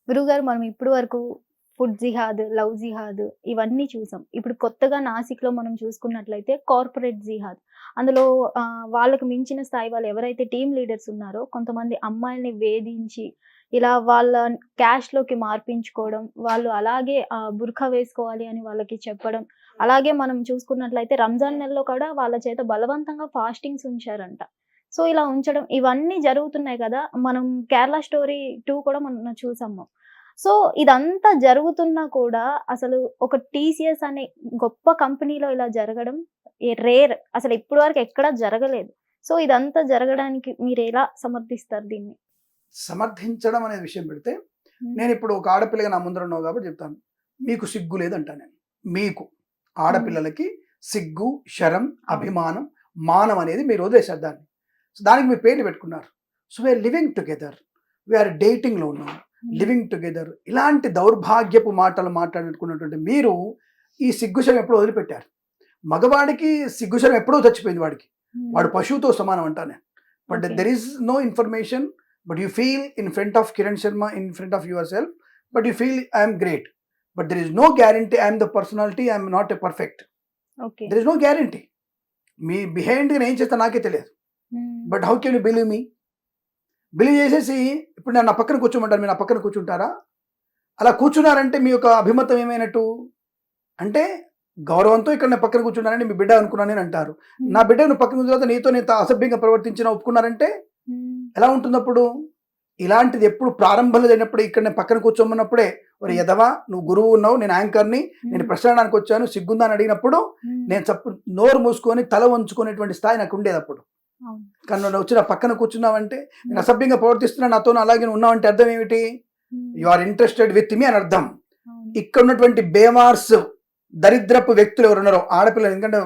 గురువుగారు మనం ఇప్పటి వరకు ఫుడ్ జిహాద్, లవ్ జిహాద్ ఇవన్నీ చూసాం. ఇప్పుడు కొత్తగా నాసిక్‌లో మనం చూసుకున్నట్లయితే కార్పొరేట్ జిహాద్. అందులో వాళ్ళకి మించిన స్థాయి వాళ్ళు ఎవరైతే టీమ్ లీడర్స్ ఉన్నారో కొంతమంది అమ్మాయిల్ని వేధించి, ఇలా వాళ్ళ క్యాస్ట్‌లోకి మార్పించుకోవడం, వాళ్ళు అలాగే బుర్కా వేసుకోవాలి అని వాళ్ళకి చెప్పడం. అలాగే మనం చూసుకున్నట్లయితే రంజాన్ నెలలో కూడా వాళ్ళ చేత బలవంతంగా ఫాస్టింగ్స్ ఉంచారంట. సో, ఇలా ఉంచడం ఇవన్నీ జరుగుతున్నాయి కదా! మనం 'కేరళ స్టోరీ 2' కూడా మొన్న చూసాము. సో, ఇదంతా జరుగుతున్నా కూడా అసలు ఒక టీసీఎస్ అనే గొప్ప కంపెనీలో ఇలా జరగడం రేర్. అసలు ఇప్పటి వరకు ఎక్కడా జరగలేదు. సో, ఇదంతా జరగడానికి మీరెలా సమర్థిస్తారు దీన్ని? సమర్థించడం అనే విషయం పెడితే, హ్మ్. నేనిప్పుడు ఒక ఆడపిల్లగా నా ముందర ఉన్నావు కాబట్టి చెప్తాను. మీకు సిగ్గు లేదంటా నేను. మీకు హ్మ్. ఆడపిల్లలకి సిగ్గు, శరం, అవును. అభిమానం, మానం అనేది మీరు వదిలేసారు దాన్ని. సో, దానికి మీరు పేర్లు పెట్టుకున్నారు. So, we're living together. We're డేటింగ్‌లో ఉన్నాం. హ్మ్. Living together. ఇలాంటి దౌర్భాగ్యపు మాటలు మాట్లాడుకున్నటువంటి మీరు ఈ సిగ్గుశరం ఎప్పుడో వదిలిపెట్టారు. మగవాడికి సిగ్గుశరం ఎప్పుడో చచ్చిపోయింది వాడికి. వాడు హ్మ్. పశువుతో సమానం అంటా నేను. But okay. There is no information. But you feel in front of Kiran Sharma, in front of yourself, but you feel I am great. But there is no guarantee I am the personality, I am not a perfect. Okay. There is no guarantee. Me behind నేను ఏం చేస్తా నాకే తెలియదు. హ్మ్. But how can you believe me? Believe చేసేసి ఇప్పుడు నేను నా పక్కన కూర్చోమంటారు, మీరు నా పక్కన కూర్చుంటారా? అలా కూర్చున్నారంటే మీ యొక్క అభిమతం ఏమైనట్టు? అంటే గౌరవంతో ఇక్కడ నేను పక్కన కూర్చున్నానని మీ బిడ్డ అనుకున్నానని అంటారు. నా బిడ్డ నువ్వు పక్కన కూర్చున్న తర్వాత నీతో నేను అసభ్యంగా ప్రవర్తించిన ఒప్పుకున్నారంటే హ్మ్. ఎలా ఉంటుందప్పుడు? ఇలాంటిది ఎప్పుడు ప్రారంభంలో లేనప్పుడు ఇక్కడ నేను పక్కన కూర్చోమన్నప్పుడే ఒరే ఎదవా నువ్వు గురువు ఉన్నావు, నేను యాంకర్ని, నేను ప్రశ్నడానికి వచ్చాను, సిగ్గుందా అని అడిగినప్పుడు హ్మ్. నేను నోరు మూసుకొని తల వంచుకునేటువంటి స్థాయి నాకు ఉండేది అప్పుడు. అవును. కానీ నువ్వు వచ్చి నా పక్కన కూర్చున్నావంటే నేను అసభ్యంగా ప్రవర్తిస్తున్నా, నాతో అలాగే ఉన్నావంటే అర్థం ఏమిటి? హ్మ్. You are interested with me అని అర్థం. అవును. ఇక్కడ ఉన్నటువంటి బేమార్స్ దరిద్రపు వ్యక్తులు ఎవరున్నారో ఆడపిల్లలు, ఎందుకంటే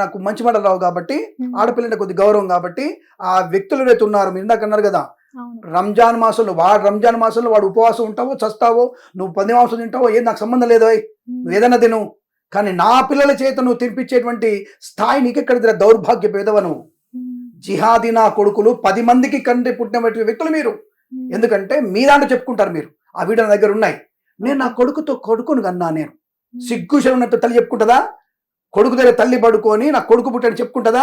నాకు మంచి మాటలు రావు కాబట్టి హ్మ్. ఆడపిల్ల అంటే కొద్ది గౌరవం కాబట్టి ఆ వ్యక్తులు ఎవరైతే ఉన్నారు, మీరు ఇందాక అన్నారు కదా అవును. రంజాన్ మాసంలో వాడు ఉపవాసం ఉంటావో చస్తావో, నువ్వు పంది మాంసం తింటావో ఏది నాకు సంబంధం లేదు, నువ్వు ఏదన్నా తిను, కానీ నా పిల్లల చేత నువ్వు తినిపించేటువంటి స్థాయి నీకెక్కడ దౌర్భాగ్య పేదవ నువ్వు. హ్మ్. జిహాదీ నా కొడుకులు 10 మందికి కంటే పుట్టినటువంటి వ్యక్తులు మీరు. హ్మ్. ఎందుకంటే మీ దాంట్లో చెప్పుకుంటారు మీరు, ఆ వీడియో నా దగ్గర ఉన్నాయి. నేను నా కొడుకును కన్నా నేను సిగ్గుశరం ఉన్నట్టు తల్లి చెప్పుకుంటుందా? కొడుకు దగ్గర తల్లి పడుకొని నా కొడుకు పుట్టాడు చెప్పుకుంటుందా?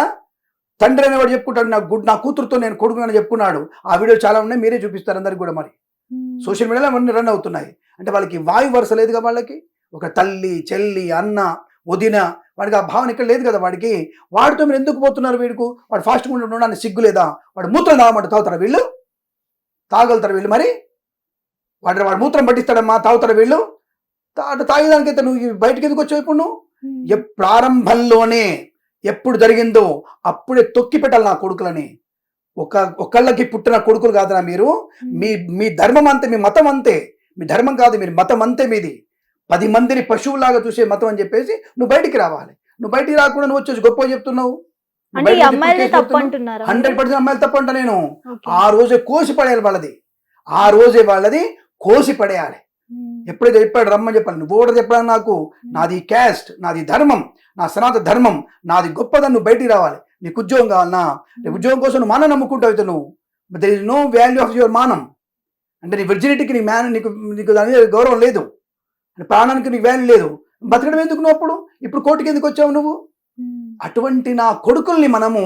తండ్రి అనేవాడు చెప్పుకుంటాడు నా కూతురుతో నేను కొడుకు అని చెప్పుకున్నాడు. ఆ వీడియో చాలా ఉన్నాయి, మీరే చూపిస్తారు అందరికి కూడా. మరి హ్మ్. సోషల్ మీడియాలో అవన్నీ రన్ అవుతున్నాయి. అంటే వాళ్ళకి వాయు వరుస లేదు కదా, వాళ్ళకి ఒక తల్లి, చెల్లి, అన్న, వదిన, వాడికి ఆ భావన ఇక్కడ లేదు కదా వాడికి. వాడితో మీరు ఎందుకు పోతున్నారు? వాడు ఫాస్ట్గా ఉండడానికి సిగ్గు లేదా? వాడు మూత్రం తాగమంటే తాగుతారా వీళ్ళు? తాగలుగుతారు వీళ్ళు? మరి వాడు మూత్రం పట్టిస్తాడమ్మా, తాగుతారా వీళ్ళు? తాగేదానికైతే నువ్వు బయటకు ఎందుకు వచ్చావు? ఇప్పుడు నువ్వు ప్రారంభంలోనే ఎప్పుడు జరిగిందో అప్పుడే తొక్కి పెట్టాలి నా కొడుకులని. ఒకళ్ళకి పుట్టిన కొడుకులు కాదురా మీరు. మీ ధర్మం అంతే, మీ మతం అంతే. మీ ధర్మం కాదు, మీరు మతం అంతే మీది. 10 మందిని పశువులాగా చూసే మతం అని చెప్పేసి నువ్వు బయటికి రావాలి. నువ్వు బయటికి రాకుండా నువ్వు వచ్చేసి గొప్ప చెప్తున్నావు. అంటే ఈ అమ్మాయిలే తప్పు అంటున్నారా? 100% అమ్మాయిలు తప్పు అంట నేను. ఓకే. ఆ రోజే కోసి పడేయాలి వాళ్ళది. ఆ రోజే వాళ్ళది కోసి పడేయాలి. హ్మ్. ఎప్పుడైతే చెప్పాడు రమ్మని చెప్పాలి, నువ్వు కూడా చెప్పాలి నాకు, నాది క్యాస్ట్, నాది ధర్మం, నా సనాతన ధర్మం, నాది గొప్పదని నువ్వు బయటికి రావాలి. నీకు ఉద్యోగం కావాలన్నా, ఉద్యోగం కోసం నువ్వు మానం నమ్ముకుంటావు అయితే నువ్వు. But there is no value of your మానం. అంటే నీ విర్జినిటీకి నీకు దాని మీద గౌరవం లేదు, ప్రాణానికి నీకు వాల్యూ లేదు. బతకడం ఎందుకు నువ్వు అప్పుడు? ఇప్పుడు కోర్టుకి ఎందుకు వచ్చావు నువ్వు? హ్మ్. అటువంటి నా కొడుకుల్ని మనము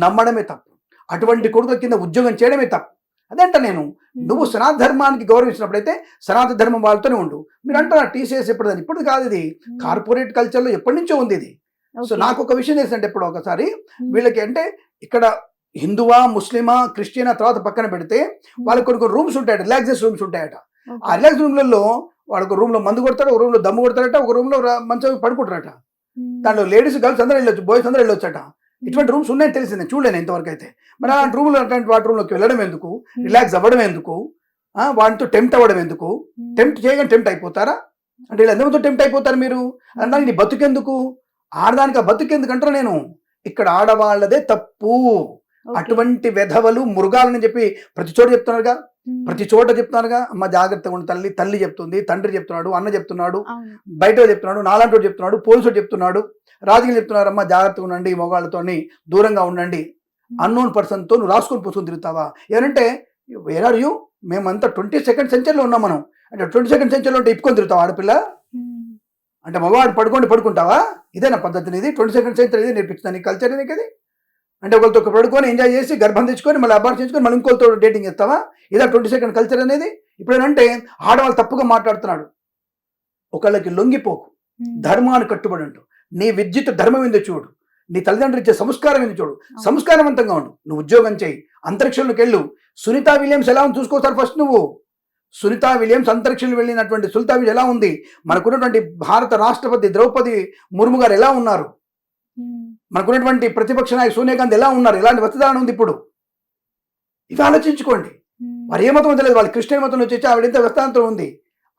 నమ్మడమే తప్పు. అటువంటి కొడుకుల కింద ఉద్యోగం చేయడమే తప్పు. అదంట నేను. నువ్వు సనాతన ధర్మానికి గౌరవించినప్పుడైతే సనాతన ధర్మం వాళ్ళతోనే ఉండు. మీరు అంటారు టీసీఎస్ ఎప్పుడుదని. ఇప్పుడు కాదు, ఇది కార్పొరేట్ కల్చర్లో ఎప్పటి నుంచో ఉంది ఇది. సో నాకు ఒక విషయం తెలుసంటే, ఎప్పుడు ఒకసారి వీళ్ళకి అంటే ఇక్కడ హిందువా, ముస్లిమా, క్రిస్టియనా తర్వాత పక్కన పెడితే వాళ్ళకి కొన్ని రూమ్స్ ఉంటాయట, రిలాక్సేషన్ రూమ్స్ ఉంటాయట. ఆ రిలాక్స్ రూమ్లలో వాడు ఒక రూమ్లో మందు కొడతాడు, ఒక రూమ్లో దమ్ము కొడతాడట, ఒక రూమ్లో మంచం పడుకుంటారట. దాంట్లో లేడీస్, గర్ల్స్ అందరూ వెళ్ళొచ్చు, బాయ్స్ అందరూ వెళ్ళొచ్చట. ఇటువంటి రూమ్స్ ఉన్నాయని తెలిసింది, చూడలేను ఇంతవరకు అయితే. మరి అలాంటి రూమ్లో అటువంటి వాటి రూమ్లోకి వెళ్ళడం ఎందుకు? రిలాక్స్ అవ్వడం ఎందుకు? వాటితో టెంప్ట్ అవ్వడం ఎందుకు? టెంప్ట్ చేయగానే టెంప్ట్ అయిపోతారా? అంటే వీళ్ళు ఎంతమందితో టెంప్ట్ అయిపోతారు మీరు? అన్నాక నీ బతుకెందుకు? ఆడదానికి ఆ బతుకెందుకు అంటారా నేను? ఇక్కడ ఆడవాళ్ళదే తప్పు. అటువంటి వెధవలు, మృగాలని చెప్పి ప్రతి చోట చెప్తున్నారుగా, ప్రతి చోట చెప్తున్నారుగా. అమ్మ జాగ్రత్తగా ఉండి తల్లి చెప్తుంది, తండ్రి చెప్తున్నాడు, అన్న చెప్తున్నాడు, బయట చెప్తున్నాడు, నాలాంటి చెప్తున్నాడు, పోలీసుడు చెప్తున్నాడు, రాజకీయాలు చెప్తున్నారు, అమ్మ జాగ్రత్తగా ఉండండి, మొగాళ్ళతోని దూరంగా ఉండండి. అన్నోన్ పర్సన్తో నువ్వు రాసుకొని పూసుకొని తిరుగుతావా? ఏమంటే వేర్ ఆర్ యూ? మేమంతా 22nd సెంచరీలో ఉన్నాం మనం. అంటే 22nd సెంచరీలో ఉంటే ఇప్పుకొని తిరుగుతావా ఆడపిల్ల? అంటే మగవాడు పడుకుంటావా? ఇదేనా పద్ధతిని? ఇది 22nd సెంచరీ ఇది నేర్పిస్తుందా నీ కల్చర్ నీకు అది? అంటే ఒకరితో పడుకొని ఎంజాయ్ చేసి గర్భం తెచ్చుకొని మళ్ళీ అబార్షన్ చేసుకొని మళ్ళీ ఇంకోరితో డేటింగ్ చేస్తావా? ఇదా 22nd కల్చర్ అనేది? ఇప్పుడేనంటే ఆడవాళ్ళు తప్పుగా మాట్లాడుతున్నాడు. ఒకళ్ళకి లొంగిపోకు, ధర్మాన్ని కట్టుబడి ఉండు, నీ విద్యుత్ ధర్మం ఏందో చూడు, నీ తల్లిదండ్రులు ఇచ్చే సంస్కారం ఏందో చూడు, సంస్కారవంతంగా ఉండు, నువ్వు ఉద్యోగం చేయి, అంతరిక్షంలోకి వెళ్ళు. సునీతా విలియమ్స్ ఎలా ఉంది చూసుకోసారి ఫస్ట్ నువ్వు. సునీతా విలియమ్స్ అంతరిక్షంలో వెళ్ళినటువంటి సునీతా విలియమ్స్ ఎలా ఉంది? మనకున్నటువంటి భారత రాష్ట్రపతి ద్రౌపది ముర్ము గారు ఎలా ఉన్నారు? మనకున్నటువంటి ప్రతిపక్ష నాయకు సోనియా గాంధీ ఎలా ఉన్నారు? ఎలాంటి వస్త్రధారణ ఉంది ఇప్పుడు? ఇవి ఆలోచించుకోండి. వారు ఏ మతం తెలియదు, వాళ్ళు క్రిస్టియన్ మతంలో వచ్చి ఆవిడ ఎంత వస్త్రాంతం ఉంది.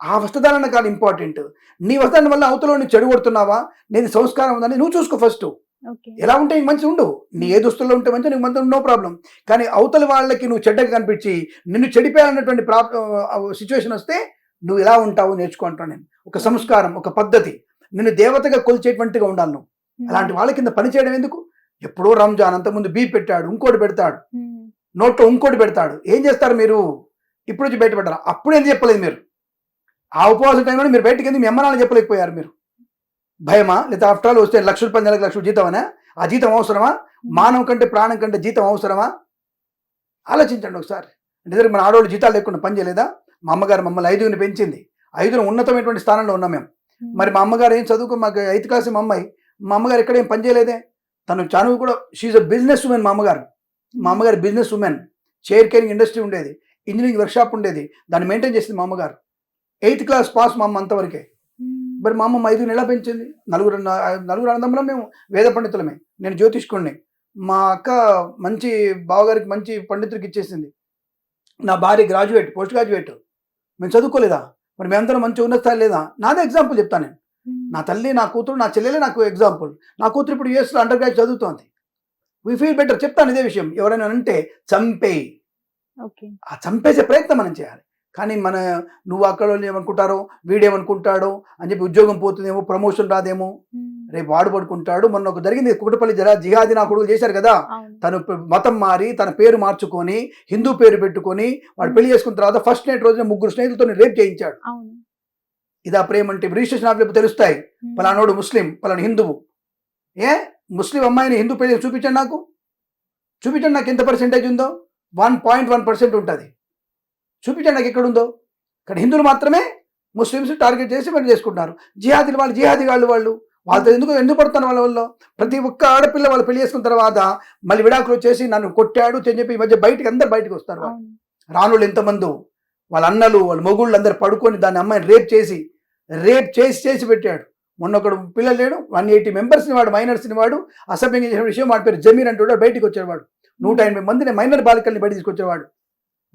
ఆ వస్త్రధారణ కాదు ఇంపార్టెంట్. నీ వస్త్రాన్ని వల్ల అవతల నువ్వు చెడు కొడుతున్నావా, నేను సంస్కారం ఉందని నువ్వు చూసుకో ఫస్ట్. ఎలా ఉంటే నీకు మంచి ఉండు, నీ ఏ దుస్తుల్లో ఉంటే మంచి, నీకు మంచి నో ప్రాబ్లం. కానీ అవతల వాళ్ళకి నువ్వు చెడ్డగా కనిపించి నిన్ను చెడిపోయాలన్నటువంటి సిచ్యువేషన్ వస్తే నువ్వు ఎలా ఉంటావు నేర్చుకుంటాను నేను. ఒక సంస్కారం, ఒక పద్ధతి, నిన్ను దేవతగా కొలిచేటువంటిగా ఉండాలి నువ్వు. అలాంటి వాళ్ళ కింద పని చేయడం ఎందుకు? ఎప్పుడో రంజాన్, అంతకుముందు బీ పెట్టాడు, ఇంకోటి పెడతాడు, నోట్లో ఇంకోటి పెడతాడు. ఏం చేస్తారు మీరు? ఇప్పుడు వచ్చి బయట పెట్టారా? అప్పుడు ఎందుకు చెప్పలేదు మీరు? ఆ ఉపవాసం టైంలో మీరు బయటకి ఎందుకు మీ అమ్మ నాన్న చెప్పలేకపోయారు మీరు? భయమా? లేదా ఆఫ్టర్ ఆల్ వస్తే ₹1,00,000 నెలకు ₹1,00,000 జీతమనా? ఆ జీతం అవసరమా? మానవం కంటే ప్రాణం కంటే జీతం అవసరమా? ఆలోచించండి ఒకసారి. అంటే మన ఆడవాళ్ళు జీతాలు లేకుండా పని చేయలేదా? మా అమ్మగారు మమ్మల్ని 5 పెంచింది, 5 ఉన్నతమైనటువంటి స్థానంలో ఉన్నాం మేము. మరి మా అమ్మగారు ఏం చదువుకో, మాకు 8th క్లాస్ మా అమ్మాయి, మా అమ్మగారు ఎక్కడ ఏం పని చేయలేదే. తను చనువు కూడా, షీఈ్ అ బిజినెస్ ఉమెన్. మా అమ్మగారు business women. Chair caring industry ఉండేది, ఇంజనీరింగ్ వర్క్షాప్ ఉండేది, దాన్ని మెయింటైన్ చేసింది మా అమ్మగారు. 8th క్లాస్ పాస్ మా అమ్మ అంతవరకే. మరి మా అమ్మ 5 నెలలు పెంచింది. నలుగురు అన్నదమ్ములం మేము, వేద పండితులమే. నేను జ్యోతిష్కుడిని. మా అక్క మంచి బావగారికి మంచి పండితుడికి ఇచ్చేసింది. నా భార్య గ్రాడ్యుయేట్, పోస్ట్ గ్రాడ్యుయేట్. మేము చదువుకోలేదా? మరి మేమందరం మంచి ఉన్నత స్థాయి లేదా? నాదే ఎగ్జాంపుల్ చెప్తాను నేను. నా తల్లి, నా కూతురు, నా చెల్లెలే నాకు ఎగ్జాంపుల్. నా కూతురు ఇప్పుడు యూఎస్లో అండర్ గ్రాడ్యుయేట్ చదువుతోంది. We feel better. చెప్తాను ఇదే విషయం. ఎవరైనా అంటే చంపేయి, ఆ చంపేసే ప్రయత్నం మనం చేయాలి. కానీ నువ్వు అక్కడ ఏమనుకుంటారో, వీడేమనుకుంటాడో అని చెప్పి ఉద్యోగం పోతుందేమో, ప్రమోషన్ రాదేమో, రేపు వాడు పడుకుంటాడు. మొన్న ఒక జరిగింది, కుకటపల్లి జిహాదీ నా కొడుకులు చేశారు కదా. తను మతం మారి తన పేరు మార్చుకొని హిందూ పేరు పెట్టుకొని వాడు పెళ్లి చేసుకున్న తర్వాత ఫస్ట్ నైట్ రోజున 3 స్నేహితులతో రేప్ చేయించాడు. ఇదా ప్రేమ అంటే? రిజిస్ట్రేషన్ ఆఫీస్ తెలుస్తాయి, పలానోడు ముస్లిం, పలానా హిందువు. ముస్లిం అమ్మాయిని హిందూ పెళ్లి చూపించండి నాకు ఎంత పర్సెంటేజ్ ఉందో. 1.1% ఉంటుంది. చూపించండి నాకు ఎక్కడుందో. కానీ హిందువులు మాత్రమే ముస్లిమ్స్ టార్గెట్ చేసి పెళ్లి చేసుకుంటున్నారు. జిహాదీ వాళ్ళతో ఎందుకు పడుతున్నారు వాళ్ళ వల్ల? ప్రతి ఒక్క ఆడపిల్ల వాళ్ళు పెళ్లి చేసుకున్న తర్వాత మళ్ళీ విడాకులు వచ్చేసి నన్ను కొట్టాడు అని చెప్పి ఈ మధ్య అందరు బయటకు వస్తారు. రానుళ్ళు ఎంతమందో, వాళ్ళ అన్నలు, వాళ్ళ మొగుళ్ళు అందరు పడుకొని దాన్ని అమ్మాయిని రేప్ చేసి పెట్టాడు. మొన్న ఒకడు పిల్లలు లేడు, 180 మెంబర్స్ని వాడు, మైనర్స్ని వాడు అసభ్యంగా చేసిన విషయం. వాడి పేరు జమీర్ అంటూ బయటకు వచ్చేవాడు. 180 మందిని మైనర్ బాలికల్ని బయట తీసుకొచ్చేవాడు.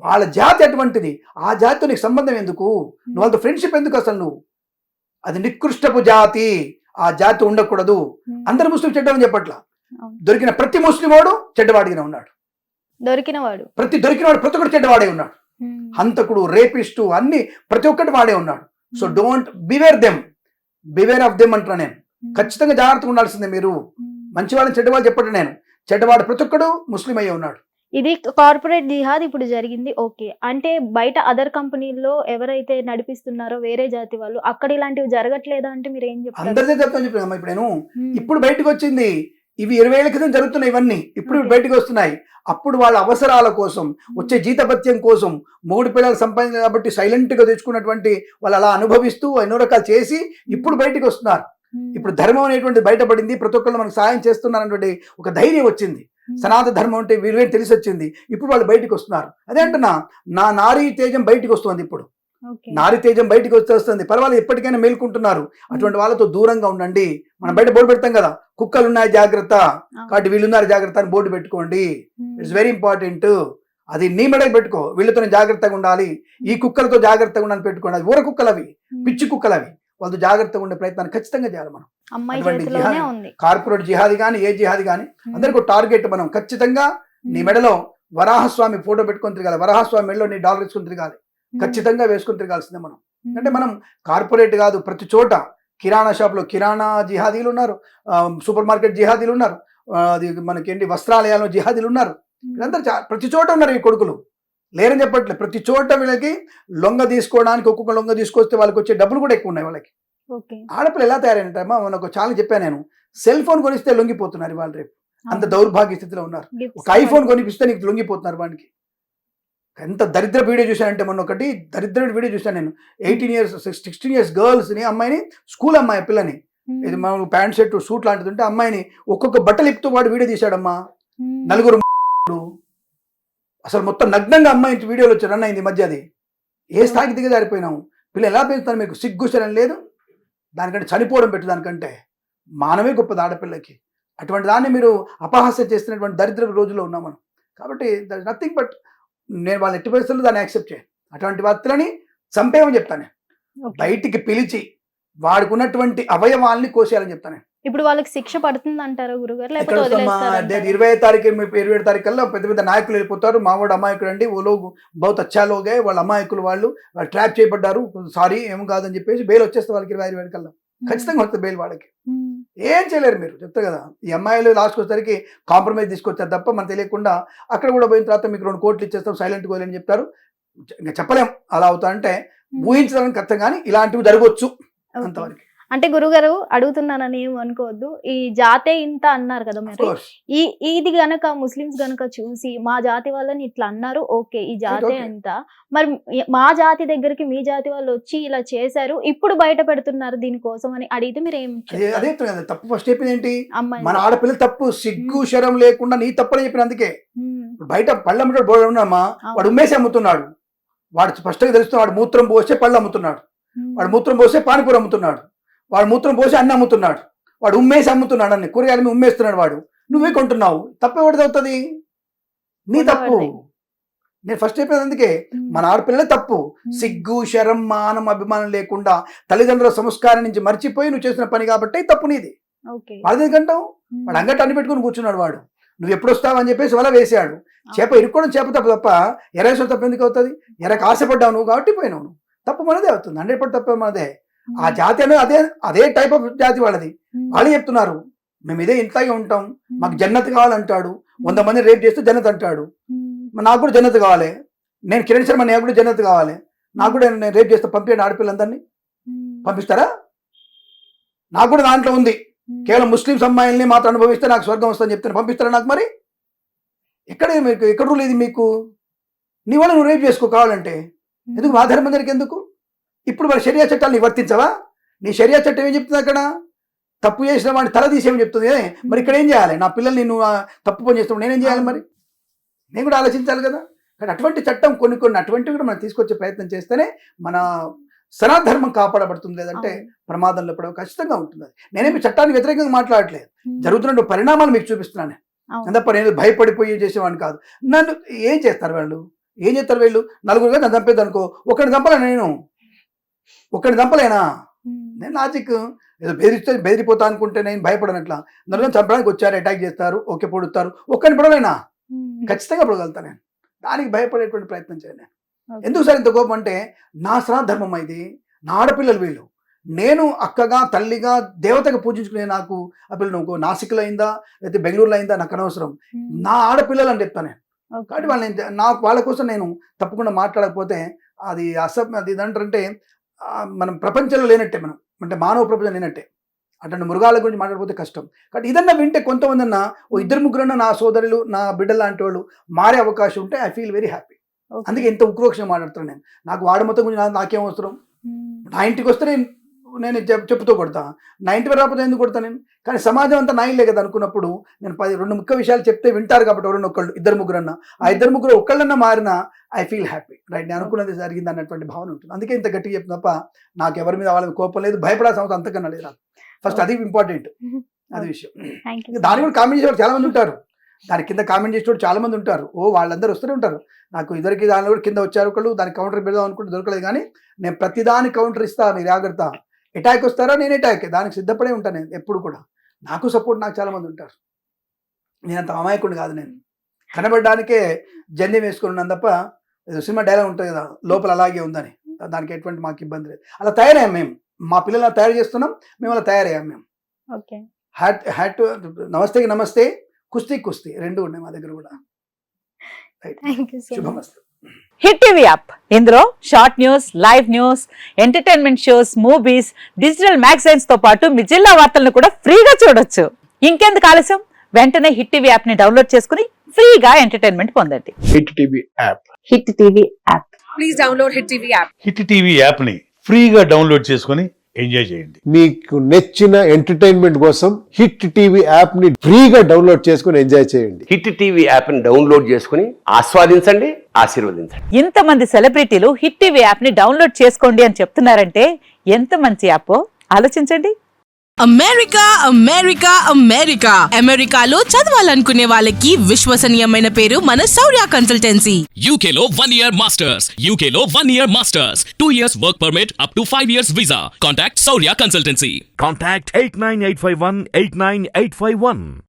వాళ్ళ జాతి అటువంటిది. ఆ జాతితో నీకు సంబంధం ఎందుకు? నువ్వు వాళ్ళతో ఫ్రెండ్షిప్ ఎందుకు అసలు? నువ్వు అది నికృష్టపు జాతి. ఆ జాతి ఉండకూడదు. అందరు ముస్లిం చెడ్డమని చెప్పట్లా. దొరికిన ప్రతి ముస్లిం వాడు చెడ్డవాడిగానే ఉన్నాడు. ప్రతి ఒక్కటి చెడ్డవాడే ఉన్నాడు. హంతకుడు, రేపిస్టు, అన్ని ప్రతి ఒక్కటి వాడే ఉన్నాడు. So don't beware of them అంటున్నా నేను. ఖచ్చితంగా జాగ్రత్తగా ఉండాల్సిందే మీరు. మంచివాళ్ళని చెడ్డవాళ్ళు చెప్పండి నేను. చెడ్డవాడు ప్రతి ఒక్కడు ముస్లిం అయ్యే ఉన్నాడు. ఇది కార్పొరేట్ జిహాద్ ఇప్పుడు జరిగింది. ఓకే, అంటే బయట అదర్ కంపెనీల్లో ఎవరైతే నడిపిస్తున్నారో వేరే జాతి వాళ్ళు, అక్కడ ఇలాంటివి జరగట్లేదా అంటే మీరు ఏం చెప్తారు? అందరిదే చెప్తాను చెప్పాను. ఇప్పుడు నేను ఇప్పుడు బయటకు వచ్చింది, ఇవి 20 ఏళ్ల క్రితం జరుగుతున్నాయి ఇవన్నీ. ఇప్పుడు బయటకు వస్తున్నాయి. అప్పుడు వాళ్ళ అవసరాల కోసం, వచ్చే జీతభత్యం కోసం, 3 పిల్లలు సంపాదించారు కాబట్టి సైలెంట్ గా తెచ్చుకున్నటువంటి వాళ్ళు అలా అనుభవిస్తూ ఎన్నో రకాలు చేసి ఇప్పుడు బయటకు వస్తున్నారు. ఇప్పుడు ధర్మం అనేటువంటిది బయటపడింది, ప్రతి ఒక్కళ్ళు మనకు సాయం చేస్తున్నారనేటువంటి ఒక ధైర్యం వచ్చింది. సనాతన ధర్మం అంటే వీరు తెలిసి వచ్చింది. ఇప్పుడు వాళ్ళు బయటకు వస్తున్నారు. అదే అంటున్నా, నా నారీ తేజం బయటకు వస్తుంది. ఇప్పుడు నారీ తేజం బయటకు వస్తుంది. పర్వాలేదు, ఎప్పటికైనా మేల్కుంటున్నారు. అటువంటి వాళ్ళతో దూరంగా ఉండండి. మనం బయట బోర్డు పెడతాం కదా, కుక్కలు ఉన్నాయి జాగ్రత్త, కాబట్టి వీళ్ళున్నారు జాగ్రత్త అని బోర్డు పెట్టుకోండి. It's very important. అది నీ మెడకు పెట్టుకో, వీళ్ళతో జాగ్రత్తగా ఉండాలి, ఈ కుక్కలతో జాగ్రత్తగా ఉండాలని పెట్టుకోండి. అది ఊర కుక్కలు అవి, పిచ్చి కుక్కలు అవి. వాళ్ళతో జాగ్రత్తగా ఉండే ప్రయత్నాన్ని ఖచ్చితంగా చేయాలి మనం. కార్పొరేట్ జిహాదీ కానీ ఏ జిహాదీ కానీ అందరికీ టార్గెట్. మనం ఖచ్చితంగా నీ మెడలో వరాహస్వామి ఫోటో పెట్టుకొని తిరగాలి. వరాహస్వామి మెడలో నీ డాలర్ వేసుకొని తిరగాలి. ఖచ్చితంగా వేసుకొని తిరగాల్సిందే మనం. అంటే మనం కార్పొరేట్ కాదు, ప్రతి చోట కిరాణా షాప్లో కిరాణా జిహాదీలు ఉన్నారు, సూపర్ మార్కెట్ జిహాదీలు ఉన్నారు, అది మనకేంటి వస్త్రాలయాల్లో జిహాదీలు ఉన్నారు. వీళ్ళందరూ ప్రతి చోట ఉన్నారు ఈ కొడుకులు. లేరని చెప్పట్లేదు. ప్రతి చోట వీళ్ళకి లొంగ తీసుకోవడానికి ఒక్కొక్క లొంగ తీసుకొస్తే వాళ్ళకి వచ్చే డబ్బులు కూడా ఎక్కువ ఉన్నాయి వాళ్ళకి. ఓకే. ఆడపిల్ల ఎలా తయారైనట్టమ్మా, మనకు చాలా చెప్పాను నేను, సెల్ ఫోన్ కొనిస్తే లొంగిపోతున్నారు వాళ్ళు రేపు. అంత దౌర్భాగ్య స్థితిలో ఉన్నారు. ఒక ఐఫోన్ కొనిపిస్తే నీకు లొంగిపోతున్నారు వాడికి. ఎంత దరిద్ర వీడియో చూశానంటే మొన్న ఒకటి దరిద్ర వీడియో చూశాను నేను. 18 years 16 years గర్ల్స్ని, అమ్మాయిని, స్కూల్ అమ్మాయి పిల్లని, ఇది మనం ప్యాంట్ షర్ట్ సూట్ లాంటిది ఉంటే అమ్మాయిని ఒక్కొక్క బట్టలు ఇప్పుతూ వాడు వీడియో తీశాడమ్మా. నలుగురు అసలు మొత్తం నగ్నంగా అమ్మాయి వీడియోలు వచ్చి రన్ అయింది ఈ మధ్య. అది ఏ స్థాయికి దిగజారిపోయినాము. పిల్లలు ఎలా పెంచుతారు? మీకు సిగ్గుశరం లేదు? దానికంటే చనిపోవడం పెట్టు, దానికంటే మానవే గొప్పది ఆడపిల్లకి. అటువంటి దాన్ని మీరు అపహాస్యం చేస్తున్నటువంటి దరిద్ర రోజుల్లో ఉన్నాం మనం. కాబట్టి దర్ ఇస్ నథింగ్ బట్, నేను వాళ్ళ ఎట్టి పరిస్థితుల్లో దాన్ని యాక్సెప్ట్ చేయను. అటువంటి వ్యక్తులని చంపేయమని చెప్తాను. బయటికి పిలిచి వాడికి ఉన్నటువంటి అవయవాల్ని కోసేయాలని చెప్తాను. ఇప్పుడు వాళ్ళకి శిక్ష పడుతుంది అంటారా గురుగారు? ఎక్కడ 20 తారీఖు 27 తారీఖు కల్లా పెద్ద పెద్ద నాయకులు వెళ్ళిపోతారు. మావాడు అమాయకుడు అండి, ఓ లోగు బహుత్ అచ్చాలోగే, వాళ్ళ అమాయకులు, వాళ్ళు ట్రాప్ చేయబడ్డారు, సారీ ఏం కాదని చెప్పేసి బెయిల్ వచ్చేస్తే వాళ్ళకి 25 కల్లా ఖచ్చితంగా వస్తుంది బెయిల్ వాళ్ళకి. ఏం చేయలేరు మీరు, చెప్తా కదా. ఈ అమ్మాయిలు లాస్ట్కి వచ్చేసరికి కాంప్రమైజ్ తీసుకొచ్చారు తప్ప మనకు తెలియకుండా అక్కడ కూడా పోయిన తర్వాత మీకు 2 కోట్లు ఇచ్చేస్తాం సైలెంట్గా వదిలేని చెప్తారు. ఇంకా చెప్పలేం అలా అవుతా అంటే, ఊహించడానికి కష్టం, కానీ ఇలాంటివి జరగవచ్చు అంతవరకు. అంటే గురుగారు అడుగుతున్నానని ఏం అనుకోవద్దు, ఈ జాతే ఇంత అన్నారు కదా మరి, ఇది గనక ముస్లిమ్స్ గనక చూసి మా జాతి వాళ్ళని ఇట్లా అన్నారు, ఓకే ఈ జాతే ఇంత, మరి మా జాతి దగ్గరికి మీ జాతి వాళ్ళు వచ్చి ఇలా చేశారు, ఇప్పుడు బయట పెడుతున్నారు దీనికోసం అని అడిగితే మీరు ఏం? అదే తప్పు. ఫస్ట్ చెప్పింది ఏంటి? మన ఆడపిల్ల తప్పు, సిగ్గు శరం లేకుండా నీ తప్పని చెప్పిన. అందుకే బయట పళ్ళు అమ్ముతాడు, బోర్డు ఉన్నామా, వాడు ఉమ్మేసి అమ్ముతున్నాడు. వాడు స్పష్టంగా తెలుస్తున్నాడు, వాడు మూత్రం పోస్తే పళ్ళు అమ్ముతున్నాడు, వాడు మూత్రం పోస్తే పానీపూరి అమ్ముతున్నాడు, వాడు మూత్రం పోసి అన్ని అమ్ముతున్నాడు, వాడు ఉమ్మేసి అమ్ముతున్నాడు, అన్ని కూరగాయలు ఉమ్మేస్తున్నాడు వాడు, నువ్వే కొంటున్నావు. తప్పెవడిది అవుతుంది? నీ తప్పు. నేను ఫస్ట్ చెప్పేది అందుకే, మన ఆడపిల్లలే తప్పు. సిగ్గు శరం మానం అభిమానం లేకుండా తల్లిదండ్రుల సంస్కారం నుంచి మర్చిపోయి నువ్వు చేసిన పని కాబట్టి తప్పు నీది. వాడు ఎందుకంటావు? వాడు అంగట్టు అన్ని పెట్టుకుని కూర్చున్నాడు వాడు, నువ్వు ఎప్పుడు వస్తావు అని చెప్పేసి వల వేసాడు. చేప ఇరుక్కోవడం చేప తప్పు తప్ప ఎరేసిన తప్పు ఎందుకు అవుతుంది? ఎరకు ఆశపడ్డావు నువ్వు కాబట్టి పోయినావు. తప్పు మనదే అవుతుంది, 100% తప్పు మనదే. ఆ జాతి అనేది అదే టైప్ ఆఫ్ జాతి వాళ్ళది. వాళ్ళు చెప్తున్నారు మేము ఇదే ఇంట్లాగే ఉంటాం, మాకు జన్నత్ కావాలంటాడు. 100 మంది రేప్ చేస్తే జన్నత్ అంటాడు. నాకు కూడా జన్నత్ కావాలి, నేను కిరణ్ శర్మ నాకు కూడా జన్నత్ కావాలి, నాకు కూడా నేను రేప్ చేస్తే పంపించండి ఆడపిల్లందరినీ. పంపిస్తారా? నాకు కూడా దాంట్లో ఉంది, కేవలం ముస్లింస్ అమ్మాయిల్ని మాత్రం అనుభవిస్తే నాకు స్వర్గం వస్తుందని చెప్తాను. పంపిస్తారా నాకు? మరి ఎక్కడ రూల్ ఇది మీకు? నీ వల్ల నువ్వు రేప్ చేసుకో కావాలంటే, ఎందుకు మా ధర్మం దగ్గరికి ఎందుకు? ఇప్పుడు మరి షరియా చట్టాలు వర్తించవా? నీ షరియా చట్టం ఏం చెప్తుంది? అక్కడ తప్పు చేసిన వాడిని తల తీసేమని చెప్తుంది. మరి ఇక్కడ ఏం చేయాలి? నా పిల్లల్ని నువ్వు తప్పు పని చేస్తావు, నేనేం చేయాలి? మరి నేను కూడా ఆలోచించాలి కదా. కానీ అటువంటి చట్టం కొన్ని అటువంటివి కూడా మనం తీసుకొచ్చే ప్రయత్నం చేస్తేనే మన సనాధర్మం కాపాడబడుతుంది, లేదంటే ప్రమాదంలో పడవ ఖచ్చితంగా ఉంటుంది. నేనేమి చట్టానికి వ్యతిరేకంగా మాట్లాడట్లేదు, జరుగుతున్న పరిణామాలు మీకు చూపిస్తున్నాను. తప్ప నేను భయపడిపోయి చేసేవాడిని కాదు. నన్ను ఏం చేస్తారు వాళ్ళు? ఏం చేస్తారు వీళ్ళు? నలుగురుగా నన్ను చంపేది అనుకో, ఒకరిని చంపలేను నేను, ఒకరిని చంపలేనా? నేను లాజిక్ ఏదో బెదిరిపోతా అనుకుంటే నేను భయపడనట్లా. నలుగురు చంపడానికి వచ్చారు, అటాక్ చేస్తారు, ఓకే పొడుస్తారు, ఒక్కరిని పడలేనా? ఖచ్చితంగా పడగలుగుతాను నేను. దానికి భయపడేటువంటి ప్రయత్నం చేయను. ఎందుకు సార్ ఇంత కోపం అంటే, నా ధర్మం ఇది, నా ఆడపిల్లలు వీళ్ళు, నేను అక్కగా తల్లిగా దేవతగా పూజించుకునే నాకు ఆ పిల్లలు నువ్వు నాసిక్లో అయిందా లేకపోతే బెంగళూరులో అయిందా నాకు అనవసరం, నా ఆడపిల్లలు అని చెప్తాను నేను. కాబట్టి వాళ్ళ కోసం నేను తప్పకుండా మాట్లాడకపోతే అది అది ఇదంటారంటే మనం ప్రపంచంలో లేనట్టే, మనం అంటే మానవ ప్రపంచం లేనట్టే. అటువంటి మృగాల గురించి మాట్లాడిపోతే కష్టం. కాబట్టి ఇదన్నా వింటే కొంతమంది అన్న ఓ 2-3 నా సోదరులు నా బిడ్డలు లాంటి వాళ్ళు మారే అవకాశం ఉంటే ఐ ఫీల్ వెరీ హ్యాపీ. అందుకే ఇంత ఉక్రోక్షంగా మాట్లాడుతున్నాను నేను. నాకు వాడి మొత్తం గురించి నాకేం అవసరం? నా ఇంటికి వస్తే నేను చెప్పుతూ కొడతా, నా ఇంటికి రాకపోతే ఎందుకు కొడతా నేను? కానీ సమాజం అంతా నా ఇల్లే కదా అనుకున్నప్పుడు నేను 2 ముఖ్య విషయాలు చెప్తే వింటారు కాబట్టి ఎవరన్నా ఒకళ్ళు 2-3 అన్న, ఆ 2-3 ఒక్కళ్ళన్నా మారినా ఐ ఫీల్ హ్యాపీ. రైట్, నేను అనుకున్నది జరిగింది అన్నటువంటి భావన ఉంటుంది. అందుకే ఇంత గట్టిగా చెప్తున్నా తప్ప నాకు ఎవరి మీద వాళ్ళ కోపం లేదు, భయపడాల్సిన అవసరం అంతకన్నా లేదు నాకు. ఫస్ట్ అది ఇంపార్టెంట్, అది విషయం. దాని కూడా కామెంట్ చేసేవాడు చాలా మంది ఉంటారు, దాని కింద కామెంట్ చేసేవాడు చాలా మంది ఉంటారు. వాళ్ళందరూ వస్తూనే ఉంటారు. నాకు ఇద్దరికి దానిలో కూడా కింద వచ్చారు ఒకళ్ళు, దానికి కౌంటర్ పెడదాం అనుకుంటే దొరకలేదు. కానీ నేను ప్రతిదాని కౌంటర్ ఇస్తా, మీరు జాగ్రత్త. అటాక్ వస్తారా నేను అటాక్, దానికి సిద్ధపడే ఉంటాను నేను ఎప్పుడు కూడా. నాకు సపోర్ట్ నాకు చాలా మంది ఉంటారు. నేను అంత అమాయకుడిని కాదు, నేను కనబడడానికే జర్నీ వేసుకున్నాను తప్ప సినిమా డైలాగ్ ఉంటుంది కదా లోపల అలాగే ఉందని, దానికి ఎటువంటి మాకు ఇబ్బంది లేదు. అలా తయారయ్యాం మేము, మా పిల్లలు తయారు చేస్తున్నాం, మేము అలా తయారయ్యాం మేము. హ్యాట్ నమస్తేకి నమస్తే, కుస్తీ 2 ఉన్నాయి మా దగ్గర కూడా. రైట్, శుభమస్తు. హిట్ టీవీ యాప్ ఇందులో short news, live news, entertainment shows, movies, digital magazines తో పాటు మీ జిల్లా వార్తలను కూడా ఫ్రీగా చూడొచ్చు. ఇంకెందుకు ఆలస్యం, వెంటనే హిట్ టీవీ యాప్ ని డౌన్లోడ్ చేసుకుని ఫ్రీగా ఎంటర్టైన్మెంట్ పొందండి. Hit TV app. Hit TV app. Please download Hit TV app. Hit TV యాప్ని ఫ్రీగా డౌన్లోడ్ చేసుకొని ఎంజాయ్ చేయండి. మీకు నచ్చిన ఎంటర్టైన్మెంట్ కోసం హిట్ టీవీ యాప్ ని ఫ్రీగా డౌన్లోడ్ చేసుకుని ఎంజాయ్ చేయండి. హిట్ టీవీ యాప్ని డౌన్లోడ్ చేసుకుని ఆస్వాదించండి, ఆశీర్వదించండి. ఇంతమంది సెలబ్రిటీలు హిట్ టీవీ యాప్ ని డౌన్లోడ్ చేసుకోండి అని చెప్తున్నారంటే ఎంత మంచి యాప్ ఆలోచించండి. అమెరికా అమెరికా అమెరికా అమెరికాలో చదవాలనుకునే వాళ్ళకి విశ్వసనీయమైన పేరు మన శౌర్య consultancy. UK Law 1 Year Masters. UK Law 1 Year Masters. 2 years work permit up to 5 years visa. Contact Saurya Consultancy. Contact 89851 89851.